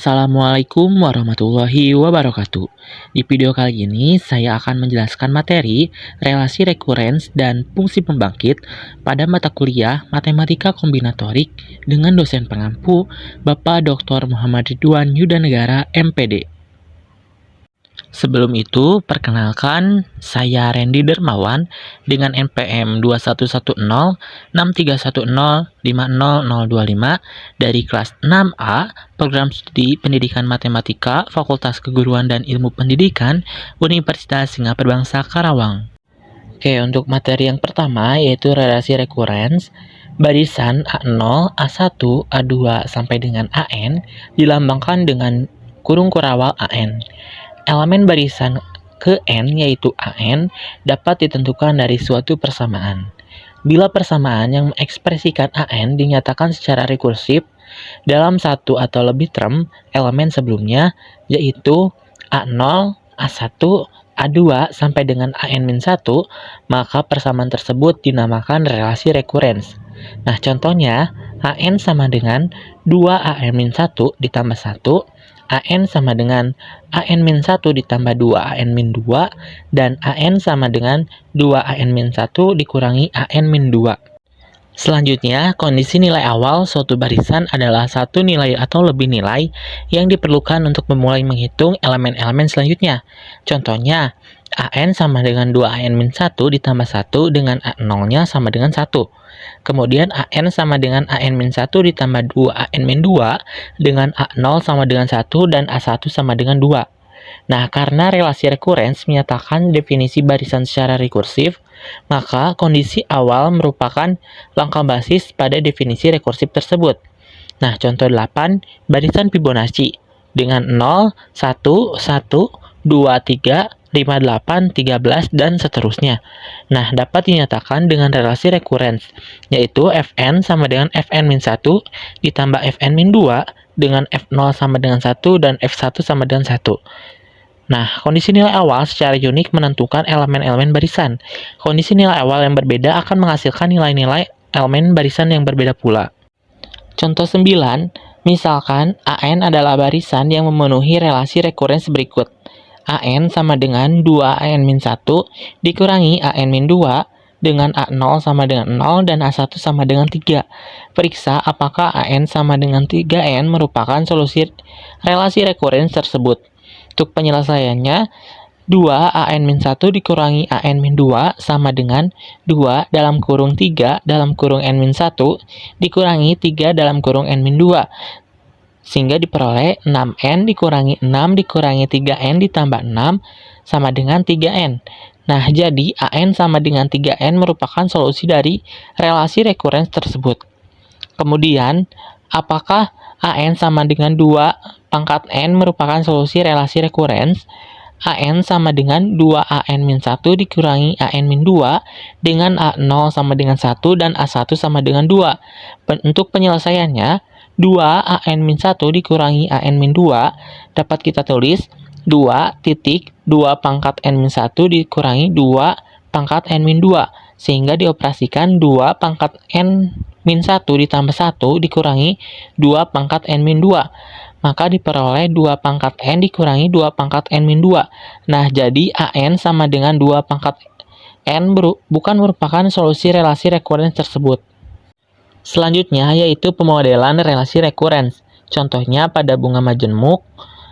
Assalamualaikum warahmatullahi wabarakatuh. Di video kali ini, saya akan menjelaskan materi relasi rekurens dan fungsi pembangkit pada mata kuliah Matematika Kombinatorik dengan dosen pengampu Bapak Dr. Muhammad Ridwan Yudanegara, MPD. Sebelum itu, perkenalkan, saya Randy Dermawan dengan NPM 21106310500025 dari kelas 6A, Program Studi Pendidikan Matematika, Fakultas Keguruan dan Ilmu Pendidikan, Universitas Singapura Bangsa Karawang. Oke, untuk materi yang pertama yaitu relasi rekurens. Barisan A0, A1, A2 sampai dengan AN dilambangkan dengan kurung kurawal AN. Elemen barisan ke N yaitu AN dapat ditentukan dari suatu persamaan. Bila persamaan yang mengekspresikan AN dinyatakan secara rekursif dalam satu atau lebih term elemen sebelumnya yaitu A0, A1, A2 sampai dengan AN-1, maka persamaan tersebut dinamakan relasi rekurens. Nah, contohnya AN sama dengan 2AN-1 ditambah 1, AN sama dengan AN-1 ditambah 2AN-2, dan AN sama dengan 2AN-1 dikurangi AN-2. Selanjutnya, kondisi nilai awal suatu barisan adalah satu nilai atau lebih nilai yang diperlukan untuk memulai menghitung elemen-elemen selanjutnya. Contohnya, AN sama dengan 2AN-1 ditambah 1 dengan A0-nya sama dengan 1. Kemudian AN sama dengan AN-1 ditambah 2AN-2 dengan A0 sama dengan 1 dan A1 sama dengan 2. Nah, karena relasi rekurens menyatakan definisi barisan secara rekursif, maka kondisi awal merupakan langkah basis pada definisi rekursif tersebut. Nah, contoh 8, barisan Fibonacci dengan 0, 1, 1, 2, 3, 5, 8, 13, dan seterusnya. Nah, dapat dinyatakan dengan relasi rekurens, yaitu Fn sama dengan Fn-1 ditambah Fn-2 dengan F0 sama dengan 1 dan F1 sama dengan 1. Nah, kondisi nilai awal secara unik menentukan elemen-elemen barisan. Kondisi nilai awal yang berbeda akan menghasilkan nilai-nilai elemen barisan yang berbeda pula. Contoh 9, misalkan AN adalah barisan yang memenuhi relasi rekurens berikut. AN sama dengan 2AN-1 dikurangi AN-2 dengan A0 sama dengan 0 dan A1 sama dengan 3. Periksa apakah AN sama dengan 3N merupakan solusi relasi rekurens tersebut. Untuk penyelesaiannya, 2AN-1 dikurangi AN-2 sama dengan 2 dalam kurung 3 dalam kurung N-1 dikurangi 3 dalam kurung N-2. Sehingga diperoleh 6N dikurangi 6 dikurangi 3N ditambah 6 sama dengan 3N. Nah, jadi AN sama dengan 3N merupakan solusi dari relasi rekurens tersebut. Kemudian, apakah AN sama dengan 2 pangkat N merupakan solusi relasi rekurens? AN sama dengan 2AN-1 dikurangi AN-2 dengan A0 sama dengan 1 dan A1 sama dengan 2. Untuk penyelesaiannya, 2AN-1 dikurangi AN-2 dapat kita tulis 2 titik 2 pangkat N-1 dikurangi 2 pangkat N-2 sehingga dioperasikan 2 pangkat N-1 ditambah 1 dikurangi 2 pangkat N-2. Maka diperoleh 2 pangkat N dikurangi 2 pangkat N-2. Nah, jadi AN sama dengan 2 pangkat N bukan merupakan solusi relasi rekurens tersebut. Selanjutnya yaitu pemodelan relasi rekurens. Contohnya pada bunga majemuk,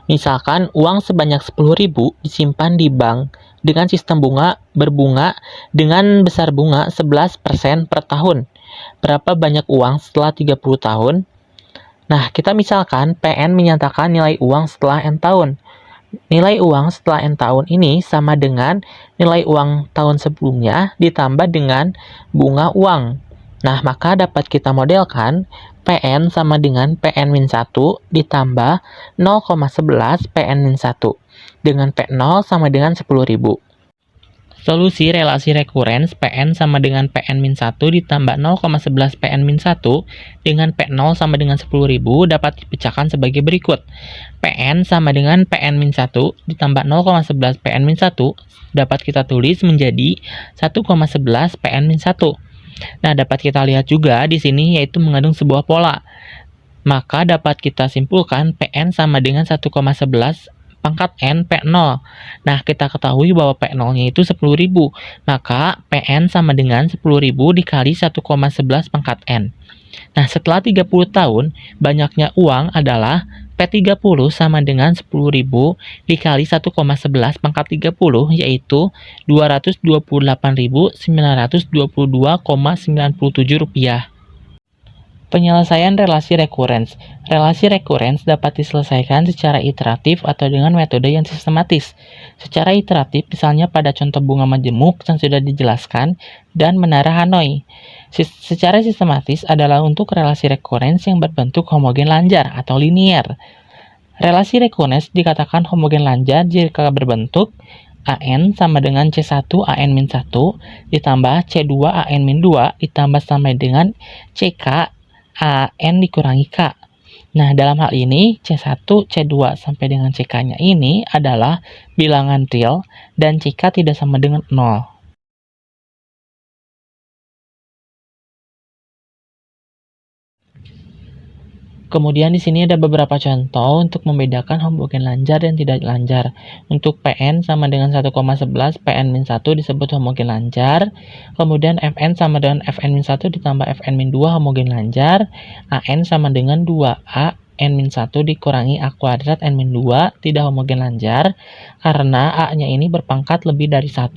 misalkan uang sebanyak 10.000 disimpan di bank dengan sistem bunga berbunga dengan besar bunga 11% per tahun. Berapa banyak uang setelah 30 tahun? Nah, kita misalkan PN menyatakan nilai uang setelah N tahun. Nilai uang setelah N tahun ini sama dengan nilai uang tahun sebelumnya ditambah dengan bunga uang. Nah, maka dapat kita modelkan PN sama dengan PN-1 ditambah 0,11 PN-1 dengan P0 sama dengan 10.000. Solusi relasi rekurens PN sama dengan PN-1 ditambah 0,11 PN-1 dengan P0 sama dengan 10.000 dapat dipecahkan sebagai berikut. PN sama dengan PN-1 ditambah 0,11 PN-1 dapat kita tulis menjadi 1,11 PN-1. Nah, dapat kita lihat juga di sini yaitu mengandung sebuah pola. Maka dapat kita simpulkan Pn sama dengan 1,11 pangkat N P0. Nah, kita ketahui bahwa P0-nya itu 10.000. Maka Pn sama dengan 10.000 dikali 1,11 pangkat N. Nah, setelah 30 tahun, banyaknya uang adalah P30 sama dengan 10.000 dikali 1,11 pangkat 30, yaitu Rp228.922,97. Penyelesaian relasi rekurens. Relasi rekurens dapat diselesaikan secara iteratif atau dengan metode yang sistematis. Secara iteratif, misalnya pada contoh bunga majemuk yang sudah dijelaskan, dan menara Hanoi. Secara sistematis adalah untuk relasi rekurens yang berbentuk homogen lanjar atau linier. Relasi rekurens dikatakan homogen lanjar jika berbentuk AN sama dengan C1 AN-1 ditambah C2 AN-2 ditambah sama dengan CK AN dikurangi K. Nah, dalam hal ini, C1, C2 sampai dengan CK-nya ini adalah bilangan real dan CK tidak sama dengan 0. Kemudian di sini ada beberapa contoh untuk membedakan homogen lanjar dan tidak lanjar. Untuk Pn sama dengan 1,11, Pn-1 disebut homogen lanjar. Kemudian Fn sama dengan Fn-1 ditambah Fn-2 homogen lanjar. An sama dengan 2A N-1 dikurangi A kuadrat N-2 tidak homogen lanjar karena A-nya ini berpangkat lebih dari 1.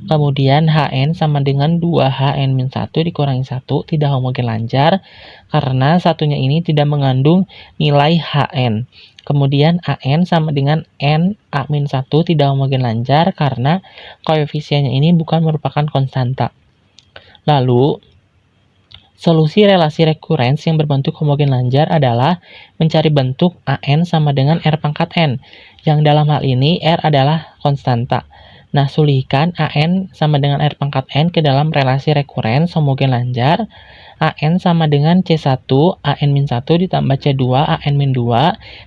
Kemudian Hn sama dengan 2H N-1 dikurangi 1 tidak homogen lanjar karena satunya ini tidak mengandung nilai Hn. Kemudian An sama dengan N A-1 tidak homogen lanjar karena koefisiennya ini bukan merupakan konstanta. Lalu, solusi relasi rekurens yang berbentuk homogen lanjar adalah mencari bentuk An sama dengan R pangkat N, yang dalam hal ini R adalah konstanta. Nah, sulihkan An sama dengan R pangkat N ke dalam relasi rekurens homogen lanjar. An sama dengan C1 An-1 ditambah C2 An-2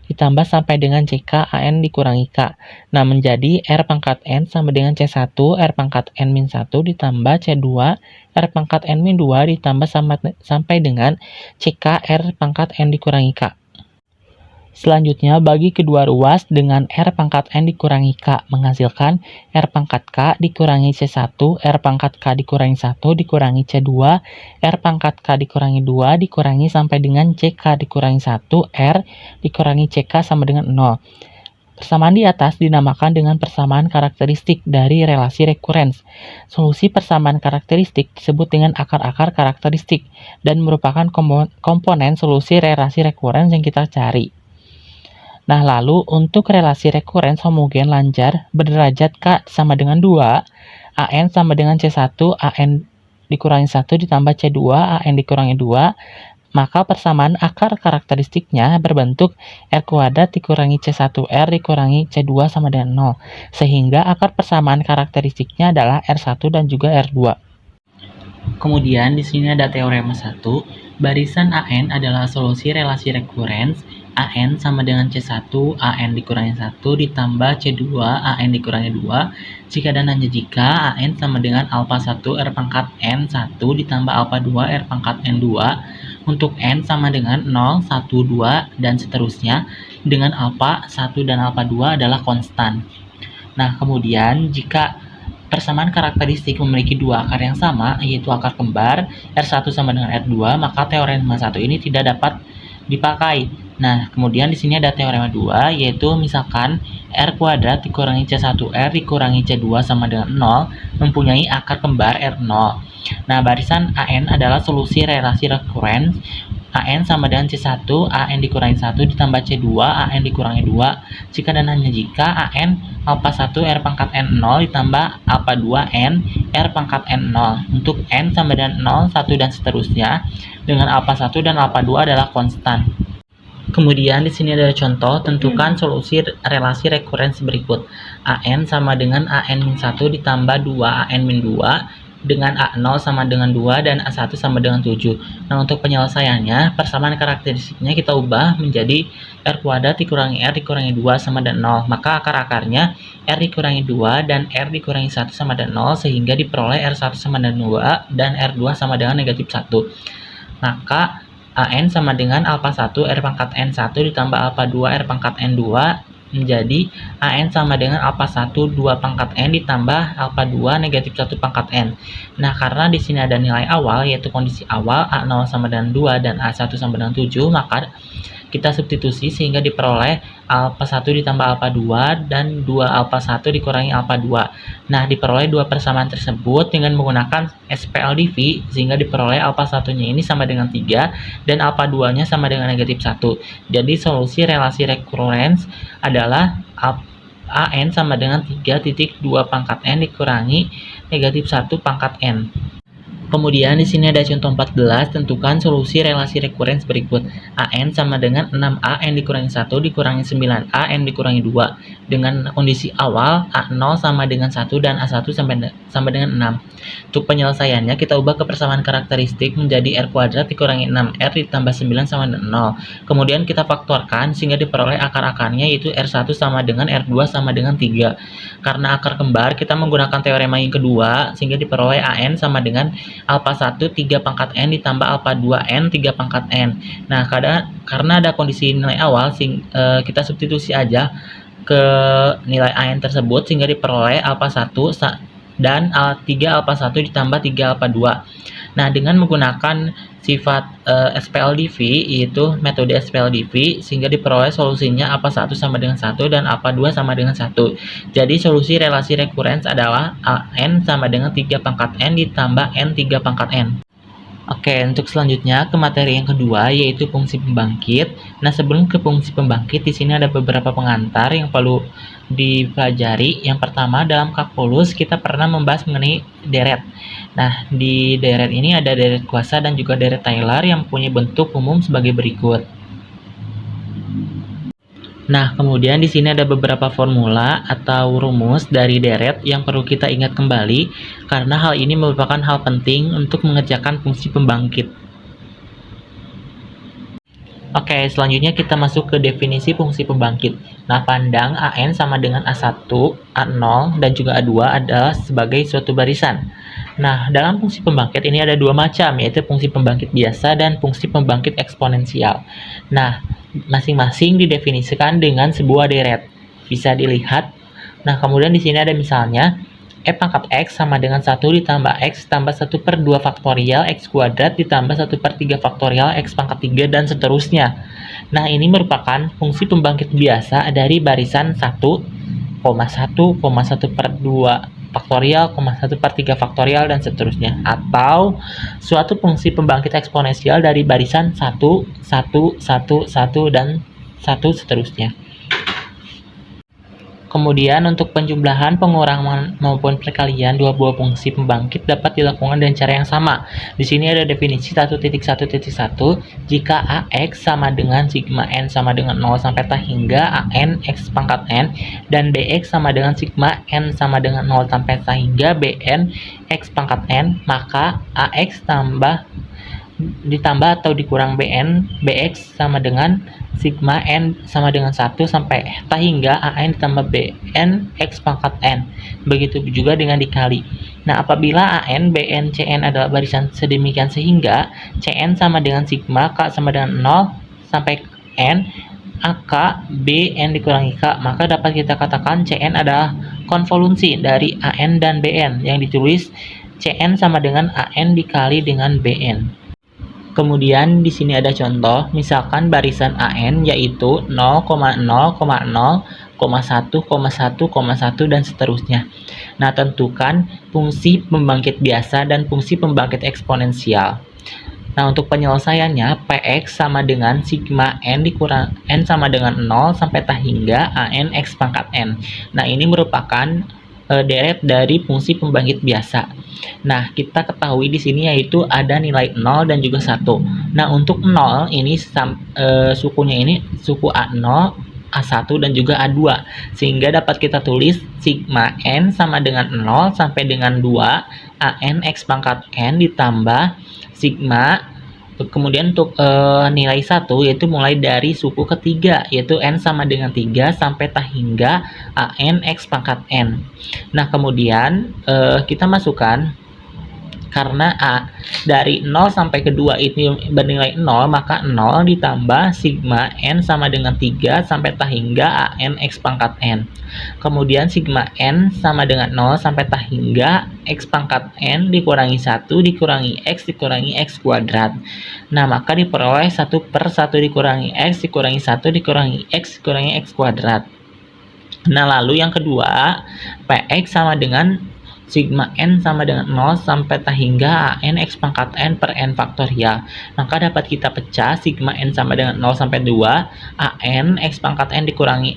ditambah sampai dengan CK An dikurangi K. Nah, menjadi R pangkat N sama dengan C1 R pangkat N-1 ditambah C2 R pangkat N-2 ditambah sampai dengan CK R pangkat N dikurangi K. Selanjutnya, bagi kedua ruas dengan R pangkat N dikurangi K menghasilkan R pangkat K dikurangi C1, R pangkat K dikurangi 1 dikurangi C2, R pangkat K dikurangi 2 dikurangi sampai dengan CK dikurangi 1, R dikurangi CK sama dengan 0. Persamaan di atas dinamakan dengan persamaan karakteristik dari relasi rekurens. Solusi persamaan karakteristik disebut dengan akar-akar karakteristik dan merupakan komponen solusi relasi rekurens yang kita cari. Nah, lalu untuk relasi rekurens homogen lanjar berderajat K sama dengan 2, An sama dengan C1, An dikurangi 1 ditambah C2, An dikurangi 2, maka persamaan akar karakteristiknya berbentuk R kuadrat dikurangi C1R dikurangi C2 sama dengan 0, sehingga akar persamaan karakteristiknya adalah R1 dan juga R2. Kemudian di sini ada teorema 1, barisan An adalah solusi relasi rekurens. An sama dengan C1, An dikurangi 1 ditambah C2, An dikurangi 2, jika dan hanya jika An sama dengan alpha 1 R pangkat N1 ditambah alpha 2 R pangkat N2, untuk N sama dengan 0, 1, 2, dan seterusnya, dengan alpha 1 dan alpha 2 adalah konstan. Nah, kemudian jika persamaan karakteristik memiliki dua akar yang sama, yaitu akar kembar, R1 sama dengan R2, maka teorema 1 ini tidak dapat dipakai. Nah, kemudian di sini ada teorema 2, yaitu misalkan R kuadrat dikurangi C1R dikurangi C2 sama dengan 0, mempunyai akar kembar R0. Nah, barisan An adalah solusi relasi rekurens. An sama dengan C1, An dikurangi 1 ditambah C2, An dikurangi 2, jika dan hanya jika An alpha 1 R pangkat N0 ditambah alpha 2 N R pangkat N0. Untuk N sama dengan 0, 1, dan seterusnya, dengan alpha 1 dan alpha 2 adalah konstan. Kemudian di sini ada contoh, tentukan solusi relasi rekurens berikut. An sama dengan An-1 ditambah 2 An-2 dengan A0 sama dengan 2 dan A1 sama dengan 7. Nah, untuk penyelesaiannya, persamaan karakteristiknya kita ubah menjadi R kuadrat dikurangi R dikurangi 2 sama dengan 0. Maka akar-akarnya R dikurangi 2 dan R dikurangi 1 sama dengan 0, sehingga diperoleh R1 sama dengan 2 dan R2 sama dengan negatif 1. Maka AN sama dengan alpha 1 R pangkat N1 ditambah alpha 2 R pangkat N2 menjadi AN sama dengan alpha 1 2 pangkat N ditambah alpha 2 negatif 1 pangkat N. Nah, karena di sini ada nilai awal yaitu kondisi awal A0 sama dengan 2 dan A1 sama dengan 7, maka kita substitusi sehingga diperoleh alpha 1 ditambah alpha 2 dan 2 alpha 1 dikurangi alpha 2. Nah, diperoleh dua persamaan tersebut dengan menggunakan SPLDV sehingga diperoleh alpha 1-nya ini sama dengan 3 dan alpha 2-nya sama dengan negatif 1. Jadi solusi relasi recurrence adalah AN sama dengan 3.2 pangkat N dikurangi negatif 1 pangkat N. Kemudian di sini ada contoh 14, tentukan solusi relasi recurrence berikut. AN sama dengan 6A N dikurangi 1 dikurangi 9A N dikurangi 2. Dengan kondisi awal A0 sama dengan 1 dan A1 sama dengan 6. Untuk penyelesaiannya kita ubah kepersamaan karakteristik menjadi R kuadrat dikurangi 6R ditambah 9 sama dengan 0. Kemudian kita faktorkan sehingga diperoleh akar-akarnya yaitu R1 sama dengan R2 sama dengan 3. Karena akar kembar kita menggunakan teorema yang kedua sehingga diperoleh AN sama dengan alpha 1 3 pangkat N ditambah alpha 2N 3 pangkat N. Nah, karena ada kondisi nilai awal, kita substitusi aja ke nilai AN tersebut sehingga diperoleh alpha 1 dan 3 alpha 1 ditambah 3 alpha 2. Nah, dengan menggunakan sifat SPLDV yaitu metode SPLDV sehingga diperoleh solusinya alpha 1 sama dengan 1 dan alpha 2 sama dengan 1. Jadi solusi relasi recurrence adalah AN sama dengan 3 pangkat N ditambah N 3 pangkat N. Oke, untuk selanjutnya ke materi yang kedua yaitu fungsi pembangkit. Nah, sebelum ke fungsi pembangkit di sini ada beberapa pengantar yang perlu dipelajari. Yang pertama, dalam kalkulus kita pernah membahas mengenai deret. Nah, di deret ini ada deret kuasa dan juga deret Taylor yang punya bentuk umum sebagai berikut. Nah, kemudian di sini ada beberapa formula atau rumus dari deret yang perlu kita ingat kembali karena hal ini merupakan hal penting untuk mengerjakan fungsi pembangkit. Oke, selanjutnya kita masuk ke definisi fungsi pembangkit. Nah, pandang AN sama dengan A1, A0, dan juga A2 adalah sebagai suatu barisan. Nah, dalam fungsi pembangkit ini ada dua macam, yaitu fungsi pembangkit biasa dan fungsi pembangkit eksponensial. Nah, masing-masing didefinisikan dengan sebuah deret. Bisa dilihat. Nah, kemudian di sini ada misalnya F pangkat X sama dengan 1 ditambah X tambah 1 per 2 faktorial X kuadrat ditambah 1 per 3 faktorial X pangkat 3 dan seterusnya. Nah, ini merupakan fungsi pembangkit biasa dari barisan 1,1,1 per 2 faktorial, 1 per 3 faktorial dan seterusnya. Atau suatu fungsi pembangkit eksponensial dari barisan 1, 1, 1, 1 dan 1 seterusnya. Kemudian untuk penjumlahan, pengurangan maupun perkalian dua buah fungsi pembangkit dapat dilakukan dengan cara yang sama. Di sini ada definisi 1.1.1 jika AX sama dengan sigma N sama dengan 0 sampai T hingga AN X pangkat N dan BX sama dengan sigma N sama dengan 0 sampai T hingga BN X pangkat N, maka AX ditambah atau dikurang BX sama dengan sigma N sama dengan 1 sampai T hingga AN ditambah BN X pangkat N. Begitu juga dengan dikali. Nah, apabila AN, BN, CN adalah barisan sedemikian sehingga CN sama dengan sigma, K sama dengan 0 sampai N, AK, BN dikurangi K, maka dapat kita katakan CN adalah konvolusi dari AN dan BN yang ditulis CN sama dengan AN dikali dengan BN. Kemudian di sini ada contoh, misalkan barisan AN yaitu 0,0,1,1,1 dan seterusnya. Nah, tentukan fungsi pembangkit biasa dan fungsi pembangkit eksponensial. Nah, untuk penyelesaiannya, Px sama dengan sigma N dikurang N sama dengan 0 sampai T hingga AN X pangkat N. Nah, ini merupakan deret dari fungsi pembangkit biasa. Nah, kita ketahui di sini yaitu ada nilai 0 dan juga 1. Nah, untuk 0 ini sukunya ini suku A0, A1 dan juga A2. Sehingga dapat kita tulis sigma N sama dengan 0 sampai dengan 2 AN X pangkat N ditambah sigma. Kemudian untuk nilai 1 yaitu mulai dari suku ketiga yaitu N sama dengan 3 sampai T hingga AN X pangkat N. Nah, kemudian kita masukkan Karena dari 0 sampai ke 2 ini bernilai 0, maka 0 ditambah sigma N sama dengan 3 sampai tah hingga AN X pangkat N. Kemudian sigma N sama dengan 0 sampai tah hingga X pangkat N dikurangi 1 dikurangi X kuadrat. Nah, maka diperoleh 1 per 1 dikurangi X dikurangi 1 dikurangi X kuadrat. Nah, lalu yang kedua, Px sama dengan sigma N sama dengan 0 sampai tah hingga AN X pangkat N per N faktorial. Maka dapat kita pecah sigma N sama dengan 0 sampai 2, AN X pangkat N dikurangi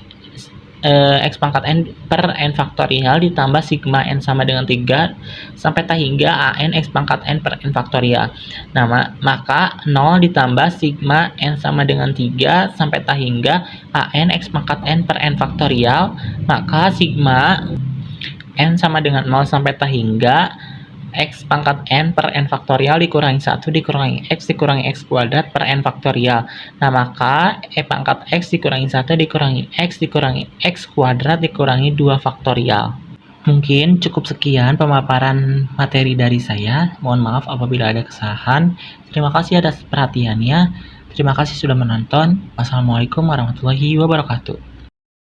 X pangkat N per N faktorial ditambah sigma N sama dengan 3 sampai tah hingga AN X pangkat N per N faktorial. Nah, maka 0 ditambah sigma N sama dengan 3 sampai tah hingga AN X pangkat N per N faktorial, maka sigma N sama dengan 0 sampai tah hingga X pangkat N per N faktorial dikurangi 1 dikurangi X kuadrat per N faktorial. Nah, maka E pangkat X dikurangi 1 dikurangi X kuadrat dikurangi 2 faktorial. Mungkin cukup sekian pemaparan materi dari saya. Mohon maaf apabila ada kesalahan. Terima kasih atas perhatiannya. Terima kasih sudah menonton. Wassalamualaikum warahmatullahi wabarakatuh.